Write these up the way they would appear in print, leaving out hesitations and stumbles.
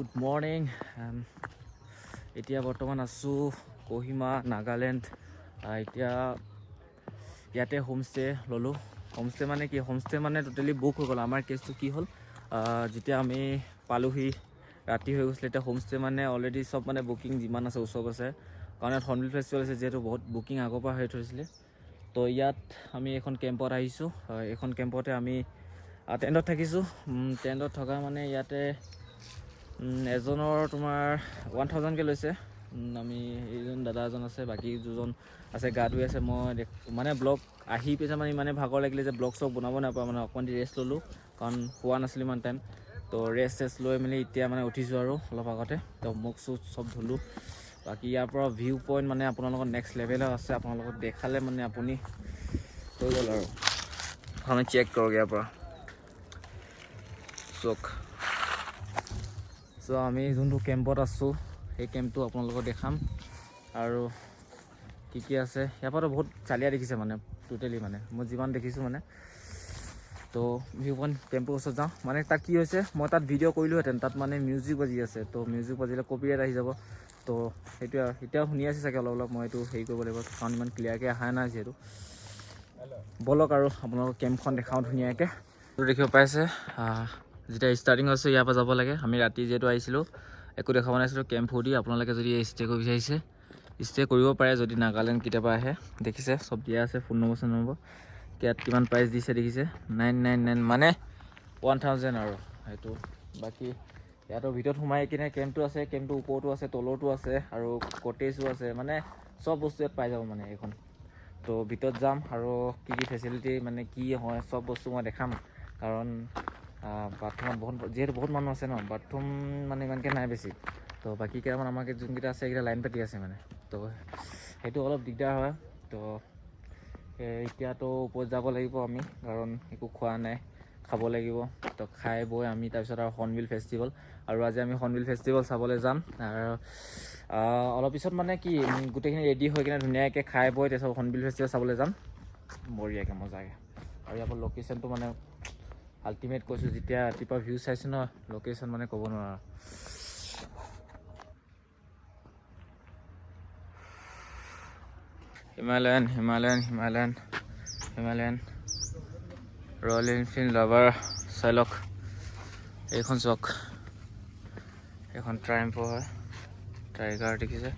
Good morning. এতিয়া বৰ্তমান আছোঁ কহিমা নাগালেণ্ড। এতিয়া ইয়াতে হোমষ্টে ল'লোঁ। হোমষ্টে মানে কি, হোমষ্টে মানে টোটেলি বুক হৈ গ'ল। আমাৰ কেছটো কি হ'ল, যেতিয়া আমি পালোহি ৰাতি হৈ গৈছিলে। এতিয়া হোমষ্টে মানে অলৰেডি চব মানে বুকিং যিমান আছে চব আছে, কাৰণ ইয়াত হৰ্ণবিল ফেষ্টিভেল আছে যিহেতু বহুত বুকিং আগৰ পৰা হৈ থৈছিলে। তো ইয়াত আমি এখন কেম্পত আহিছোঁ। এইখন কেম্পতে আমি টেণ্টত থাকিছোঁ। টেণ্টত থকা মানে ইয়াতে এজনৰ তোমাৰ 1000কৈ লৈছে। আমি এইজন দাদা এজন আছে, বাকী দুজন আছে গা ধুই আছে। মই মানে ব্লগ আহি পিছে মানে ইমানে ভাগৰ লাগিলে যে ব্লগ চগ বনাব নাপাওঁ, মানে অকণমান ৰেষ্ট ল'লোঁ কাৰণ শুৱা নাছিলোঁ ইমান টাইম। তো ৰেষ্ট লৈ মেলি এতিয়া মানে উঠিছোঁ আৰু অলপ আগতে। তো মুখ চুখ চব ধুলোঁ। বাকী ইয়াৰ পৰা ভিউ পইণ্ট মানে আপোনালোকৰ নেক্সট লেভেলৰ আছে। আপোনালোকক দেখালে মানে আপুনি হৈ গ'ল আৰু আমি চেক কৰক ইয়াৰ পৰা চক। চ' আমি যোনটো কেম্পত আছোঁ সেই কেম্পটো আপোনালোকক দেখাম আৰু কি আছে। ইয়াৰ পৰাতো বহুত চালিয়া দেখিছে মানে টোটেলি, মানে মই যিমান দেখিছোঁ মানে। তো ভিউ পইণ্ট কেম্পৰ ওচৰত যাওঁ। মানে তাত কি হৈছে, মই তাত ভিডিঅ' কৰিলোহেঁতেন, তাত মানে মিউজিক বাজি আছে। তো মিউজিক বাজিলে কপিৰাইট আহি যাব। তো সেইটোৱে আৰু এতিয়াও শুনি আছে চাগে অলপ অলপ। মই এইটো হেৰি কৰিব লাগিব কাৰণ ইমান ক্লিয়াৰকৈ অহা নাই যিহেতু। ব'লক আৰু আপোনালোকক কেম্পখন দেখাওঁ ধুনীয়াকৈ। দেখিব পাইছে যেতিয়া ষ্টাৰ্টিং হৈছে ইয়াৰ পৰা যাব লাগে। আমি ৰাতি যিহেতু আহিছিলোঁ একো দেখা পোৱা নাছিলোঁ। কেম্প ফুৰ্তি আপোনালোকে যদি ষ্টে কৰিব বিচাৰিছে ষ্টে কৰিব পাৰে, যদি নাগালেণ্ড কেতিয়াবা আহে। দেখিছে চব দিয়া আছে, ফোন নম্বৰ চোন নম্বৰ। ইয়াত কিমান প্ৰাইচ দিছে দেখিছে, 999 মানে 1000 আৰু সেইটো। বাকী ইয়াতো ভিতৰত সোমাই কিনে কেম্পটো আছে, কেম্পটোৰ ওপৰতো আছে, তলতো আছে আৰু কটেজো আছে। মানে চব বস্তু ইয়াত পাই যাব মানে এইখন। তো ভিতৰত যাম আৰু কি ফেচিলিটি মানে কি হয় চব বস্তু মই দেখাম। কাৰণ বাথৰুমত যিহেতু বহুত মানুহ আছে ন, বাথৰুম মানে ইমানকৈ নাই বেছি। তো বাকী কেইটামান আমাক যোনকেইটা আছে সেইকেইটা লাইন পাতি আছে মানে। তো সেইটো অলপ দিগদাৰ হয়। তো এতিয়াতো ওপৰত যাব লাগিব আমি, কাৰণ একো খোৱা নাই, খাব লাগিব। তো খাই বৈ আমি তাৰপিছত আৰু হৰ্ণবিল ফেষ্টিভেল, আৰু আজি আমি হৰ্ণবিল ফেষ্টিভেল চাবলৈ যাম। আৰু অলপ পিছত মানে কি গোটেইখিনি ৰেডি হৈ কিনে ধুনীয়াকৈ খাই বৈ তাৰপিছত হৰ্ণবিল ফেষ্টিভেল চাবলৈ যাম বঢ়িয়াকৈ মজাকৈ। আৰু ইয়াৰ পৰা লোকেশ্যনটো মানে আল্টিমেট কৈছোঁ, যেতিয়া ৰাতিপুৱা ভিউ চাইছোঁ ন, লোকেশ্যন মানে ক'ব নোৱাৰা। Himalayan Himalayan Himalayan Himalayan Royal Enfield lover চাইলক। এইখন চাওক, এইখন ট্ৰাইম্ফৰ হয়, টাইগাৰ দেখিছে।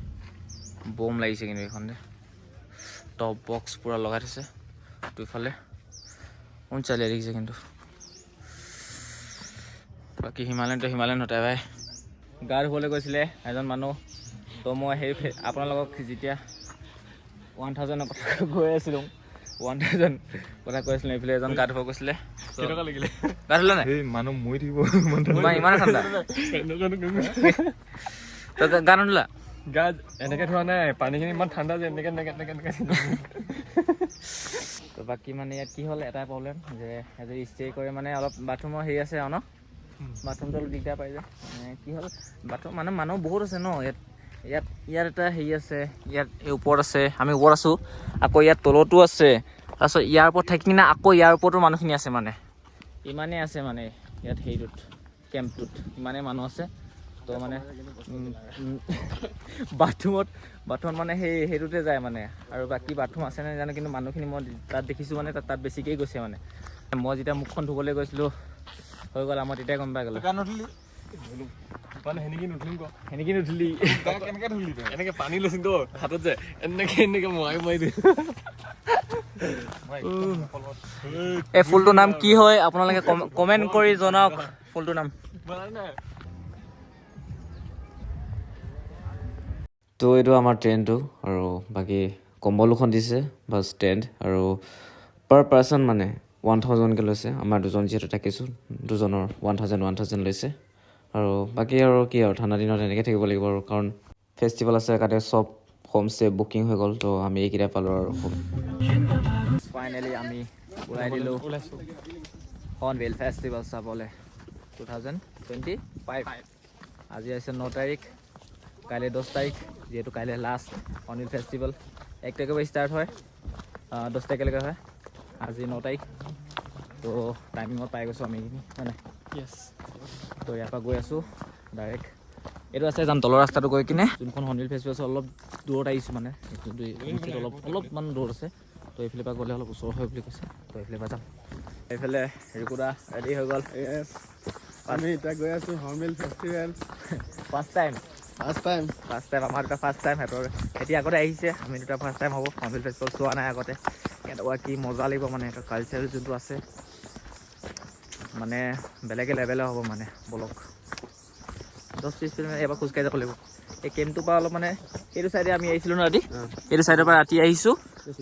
বম লাগিছে কিন্তু এইখন যে টপ বক্স পূৰা লগাই থৈছে দুইফালে। কোন চালিয়া দেখিছে কিন্তু। বাকী হিমালয়ান হতাই ভাই গা ধুবলৈ গৈছিলে এজন মানুহ। তো মই সেই আপোনালোকক যেতিয়া 1000ৰ কথা কৈ আছিলোঁ, 1000 কথা কৈ আছিলোঁ, এইফালে এজন গা ধুব গৈছিলে। কেনেকুৱা লাগিলে গা ধুলে নাই? মানুহ মৰি থাকিব ইমানে ঠাণ্ডা। তই গা নুধুলা? গা এনেকে ধোৱা নাই, পানীখিনি ইমান ঠাণ্ডা যে এনেকে এনেকে এনেকে এনেকে। তো বাকী মানে ইয়াত কি হ'ল, এটাই প্ৰব্লেম যে যদি ষ্টে কৰে মানে অলপ বাথৰুমৰ হেৰি আছে আৰু ন, বাথৰুমটো অলপ দিগদাৰ পাই যায়। কি হ'ল বাথৰুম মানে মানুহ বহুত আছে ন ইয়াত এটা হেৰি আছে। ইয়াত এই ওপৰত আছে, আমি ওপৰত আছোঁ, আকৌ ইয়াত তলতো আছে। তাৰপিছত ইয়াৰ ওপৰত থাকি কিনে আকৌ ইয়াৰ ওপৰতো মানুহখিনি আছে। মানে ইমানেই আছে মানে ইয়াত হেৰিটোত কেম্পটোত ইমানেই মানুহ আছে। তো মানে বাথৰুমত মানে সেইটোতে যায় মানে। আৰু বাকী বাথৰুম আছে নে জানো, কিন্তু মানুহখিনি মই তাত দেখিছোঁ মানে তাত বেছিকেই গৈছে মানে। মই যেতিয়া মুখখন ধুবলৈ গৈছিলোঁ হৈ গ'ল, মই তেতিয়াই গম পাই গ'লোঁ। সেনেকৈ নুধুলি কেনেকে ধুলি তই? এনেকে পানী লৈছিল তো হাতত যে এনেকে এনেকে মাৰি দিম। এই ফুলটোৰ নাম কি হয় আপোনালোকে কমেণ্ট কৰি জনাওক ফুলটোৰ নাম। তো এইটো আমাৰ ট্ৰেইনটো, আৰু বাকী কম্বলখন দিছে বাছ টেণ্ট, আৰু পাৰ পাৰ্চন মানে 1000কৈ লৈছে। আমাৰ দুজন যিহেতু থাকিছোঁ, দুজনৰ 1000 লৈছে। আৰু বাকী আৰু কি আৰু ঠাণ্ডা দিনত এনেকৈ থাকিব লাগিব আৰু, কাৰণ ফেষ্টিভেল আছে কাৰণে চব হোমষ্টে বুকিং হৈ গ'ল। তো আমি এইকেইটা পালোঁ আৰু। ফাইনেলি আমি ওলাই দিলোঁ হৰ্ণবিল ফেষ্টিভেল চাবলৈ 2025। আজি আছে 9 তাৰিখ, কাইলৈ 10 তাৰিখ, যিহেতু কাইলৈ লাষ্ট হৰ্ণবিল ফেষ্টিভেল। 1 তাৰিখৰ পৰা ষ্টাৰ্ট হয়, 10 তাৰিখলৈকে হয়। আজি 9 তাৰিখ। তো টাইমিঙত পাই গৈছোঁ আমি এইখিনি হয় নাই? য়েছ। তো ইয়াৰ পৰা গৈ আছোঁ ডাইৰেক্ট এইটো আছে যাম তলৰ ৰাস্তাটো গৈ কিনে যোনখন হৰ্ণবিল ফেষ্টিভেল আছে অলপ দূৰত আহিছোঁ মানে অলপমান দূৰত আছে তো এইফালৰ পৰা গ'লে অলপ ওচৰ হয় বুলি কৈছে তো এইফালৰ পৰা যাম এইফালে ৰিকুদা ৰেডি হৈ গ'ল আমি এতিয়া গৈ আছোঁ হৰ্ণবিল ফেষ্টিভেল ফাৰ্ষ্ট টাইম আমাৰ দুটা ফাৰ্ষ্ট টাইম সিহঁতৰ এতিয়া আগতে আহিছে আমি দুটা ফাৰ্ষ্ট টাইম হ'ব হৰ্ণবিল ফেষ্টিভেল চোৱা নাই আগতে কেনেকুৱা কি মজা লাগিব মানে সিহঁতৰ কালচাৰেল যোনটো আছে মানে বেলেগে লেভেলৰ হ'ব মানে বলক 10-20 মিনিট এবাৰ খোজকাঢ়ি যাব লাগিব এই কেম্পটোৰ পৰা অলপ মানে এইটো চাইডে আমি আহিছিলোঁ ন ৰাতি এইটো চাইডৰ পৰা ৰাতি আহিছোঁ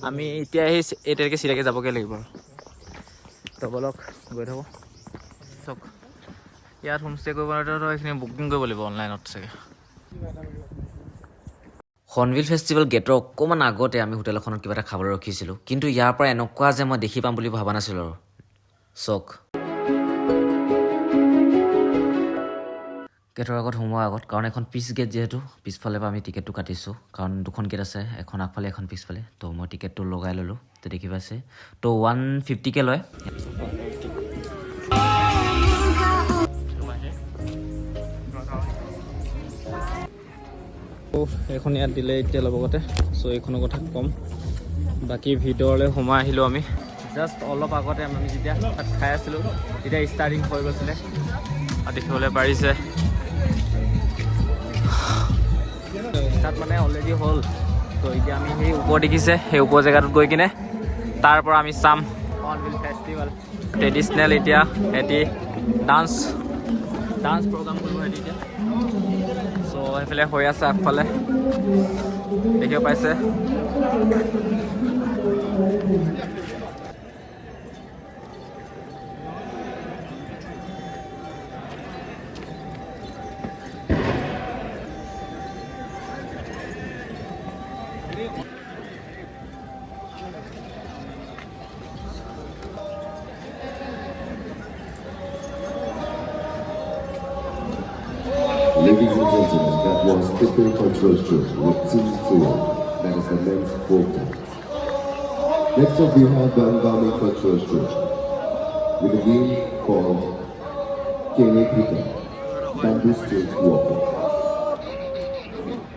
আমি এতিয়া আহি এই তেনেকৈ চিধাকৈ যাবগৈ লাগিব আৰু তো বলক গৈ থাকোঁ চাওক ইয়াত হোমষ্টে কৰিব এইখিনি বুকিং কৰিব লাগিব অনলাইনত চাগে হৰ্ণবিল ফেষ্টিভেল গেটৰ অকণমান আগতে আমি হোটেল এখনত কিবা এটা খাবলৈ ৰখিছিলোঁ কিন্তু ইয়াৰ পৰা এনেকুৱা যে মই দেখি পাম বুলি ভবা নাছিলোঁ আৰু চক গেটৰ আগত সোমোৱাৰ আগত কাৰণ এখন পিচ গেট যিহেতু পিছফালে পৰা আমি টিকেটটো কাটিছোঁ কাৰণ দুখন গেট আছে এখন আগফালে এখন পিছফালে তো মই টিকেটটো লগাই ল'লোঁ তো দেখি পাইছে তো 150কৈ লয় এইখন ইয়াত দিলে এতিয়া লগতে চ' এইখনৰ কথা ক'ম বাকী ভিতৰলৈ সোমাই আহিলোঁ আমি জাষ্ট অলপ আগতে আমি যেতিয়া তাত খাই আছিলোঁ তেতিয়া ষ্টাৰ্টিং হৈ গৈছিলে আৰু দেখিবলৈ পাৰিছে তাত মানে অলৰেডি হ'ল তো এতিয়া আমি সেই ওপৰ দেখিছে সেই ওপৰ জেগাটোত গৈ কিনে তাৰ পৰা আমি চাম হৰ্ণবিল ফেষ্টিভেল ট্ৰেডিশ্যনেল এতিয়া সিহঁতি ডান্স প্ৰগ্ৰাম কৰিব সিহঁতি এতিয়া চ' সেইফালে হৈ আছে আগফালে দেখিব পাইছে Ladies and gentlemen, that was Pickle Cultural Show with Team Trio, that is the men's folk dance. Next up we have the Angami Cultural Show with a game called Kene Pika, Bamboo State Walking.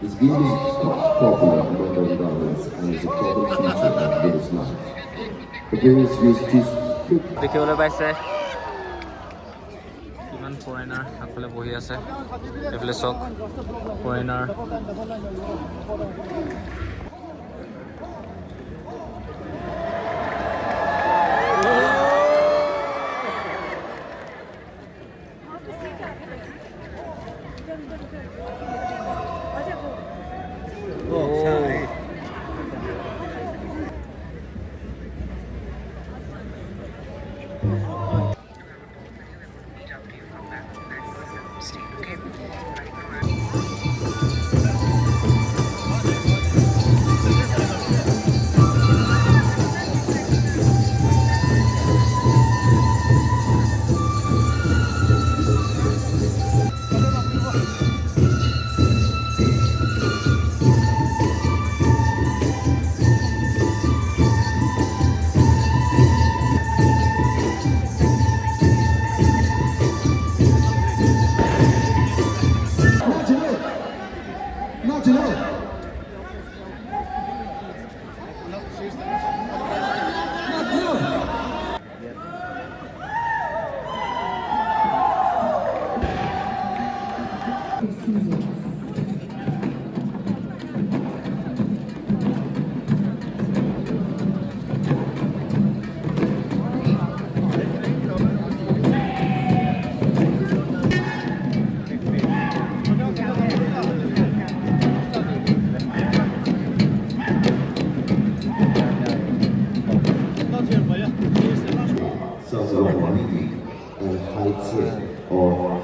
This game is popular among the Angamis and is a common feature of village life. The players use two দেখিবলৈ পাইছে কিমান foreigner আগফালে বহি আছে এইফালে চক foreigner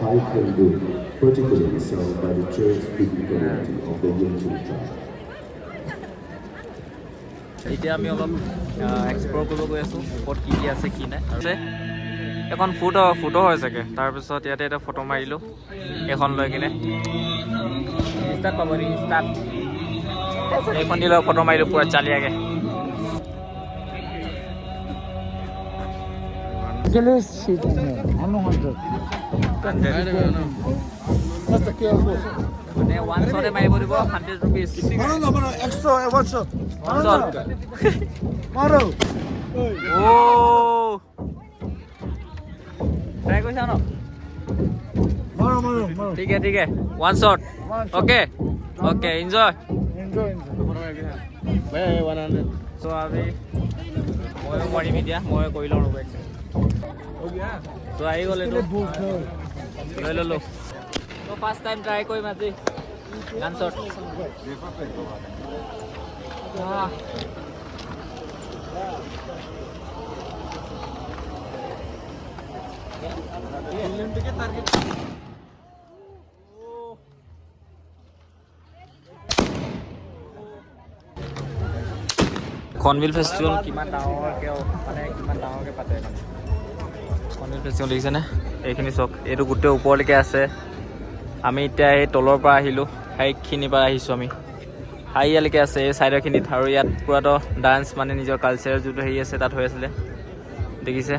Haikendu, particularly sung by the church-speaking community of the Yunfu tribe. এতিয়া আমি অলপ এক্সপ্ল'ৰ কৰিব গৈ আছোঁ ওপৰত কি কি আছে কি নাই এখন ফুটো হয় চাগে তাৰপিছত ইয়াতে এটা ফটো মাৰিলোঁ এখন লৈ কিনে ষ্টাৰ্ট পাব ষ্টাৰ্ট এইখন দি লৈ ফটো মাৰিলোঁ পুৰা চালিয়াকৈ Achilles sheet on 100. That's the careful. মানে ওৱান শ্বটে মাৰিব দিব 100 rupees Maro, 100, one shot. One shot Maro. Oh! Try কৰিছা ন? Maro. ঠিক আছে one shot okay okay enjoy Enjoy. Bye, 100. চ' আমি ময়ো কৰিম এতিয়া মই কৰি লওঁ ৰ'ব চ' আহি গ'ল এইটো লৈ ল'লোঁ চ' ফাৰ্ষ্ট টাইম ট্ৰাই কৰিম আজি গান শ্বট কৰ্ণবিল ফেষ্টিভেল কিমান ডাঙৰকৈ মানে কিমান ডাঙৰকৈ পাতে মানে কৰ্ণবিল ফেষ্টিভেল দেখিছেনে এইখিনি চাওক এইটো গোটেই ওপৰলৈকে আছে আমি এতিয়া এই তলৰ পৰা আহিলোঁ হাইখিনিৰ পৰা আহিছোঁ আমি হাই ইয়ালৈকে আছে এই ছাইডৰখিনিত আৰু ইয়াত পূৰাতো ডান্স মানে নিজৰ কালচাৰৰ যোনটো হেৰি আছে তাত হৈ আছিলে দেখিছে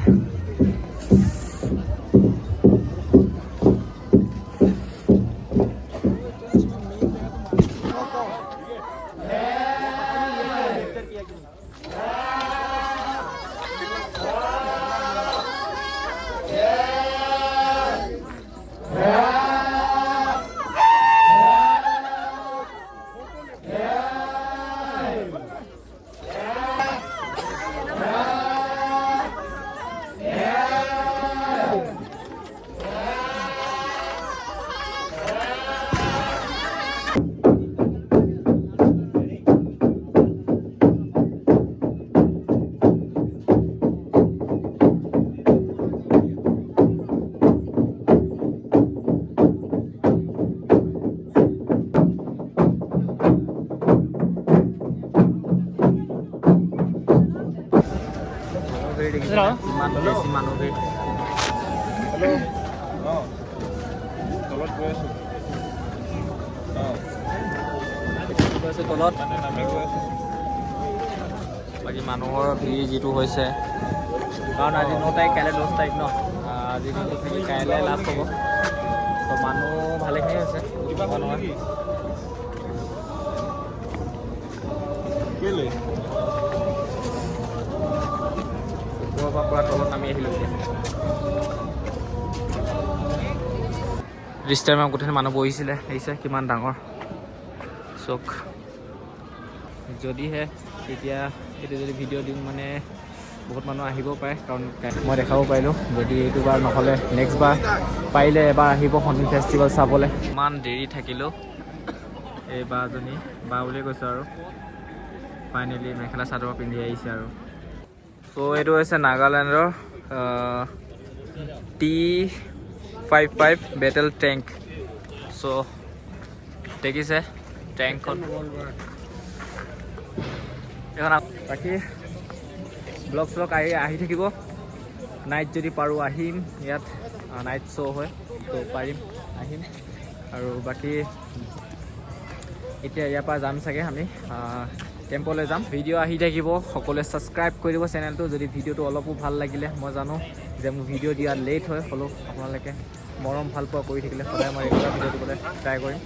ইমান বেছি মানুহ ভিৰ তলত বাকী মানুহৰ ভিৰ যিটো হৈছে কাৰণ আজি 9 তাৰিখ কাইলৈ 10 তাৰিখ ন আজি দিনটো থাকি কাইলৈ লাষ্ট হ'ব তো মানুহ ভালেখিনি হৈছে ওপৰৰ পৰা তলত নামি আহিলোঁ ৰিষ্টাৰ গোটেই মানুহ বহিছিলে দেখিছে কিমান ডাঙৰ চক যদিহে এতিয়া এইটো যদি ভিডিঅ' দিওঁ মানে বহুত মানুহ আহিব পাৰে কাৰণ মই দেখাব পাৰিলোঁ যদি এইটো বাৰ নহ'লে নেক্সট বাৰ পাৰিলে এবাৰ আহিব কৰ্ণবিল ফেষ্টিভেল চাবলৈ ইমান দেৰি থাকিলোঁ এই বাজনী বা বুলিয়ে কৈছোঁ আৰু ফাইনেলি মেখেলা চাদৰ পিন্ধি আহিছে আৰু চ' এইটো হৈছে নাগালেণ্ডৰ T55 বেটেল টেংক চ' দেখিছে টেংকখন এখন বাকী ব্লগ চলগ আহি থাকিব নাইট যদি পাৰোঁ আহিম ইয়াত নাইট শ্ব' হয় তো পাৰিম আহিম আৰু বাকী এতিয়া ইয়াৰ পৰা যাম চাগে আমি টেম্পলৈ যাম ভিডিঅ' আহি থাকিব সকলোৱে ছাবস্ক্ৰাইব কৰি দিব চেনেলটো যদি ভিডিঅ'টো অলপো ভাল লাগিলে মই জানো যে মোৰ ভিডিঅ' দিয়া লেট হয় হ'লেও আপোনালোকে মৰম ভাল পোৱা কৰি থাকিলে সদায় মই ৰেগুলাৰ ভিডিঅ' দিবলৈ ট্ৰাই কৰিম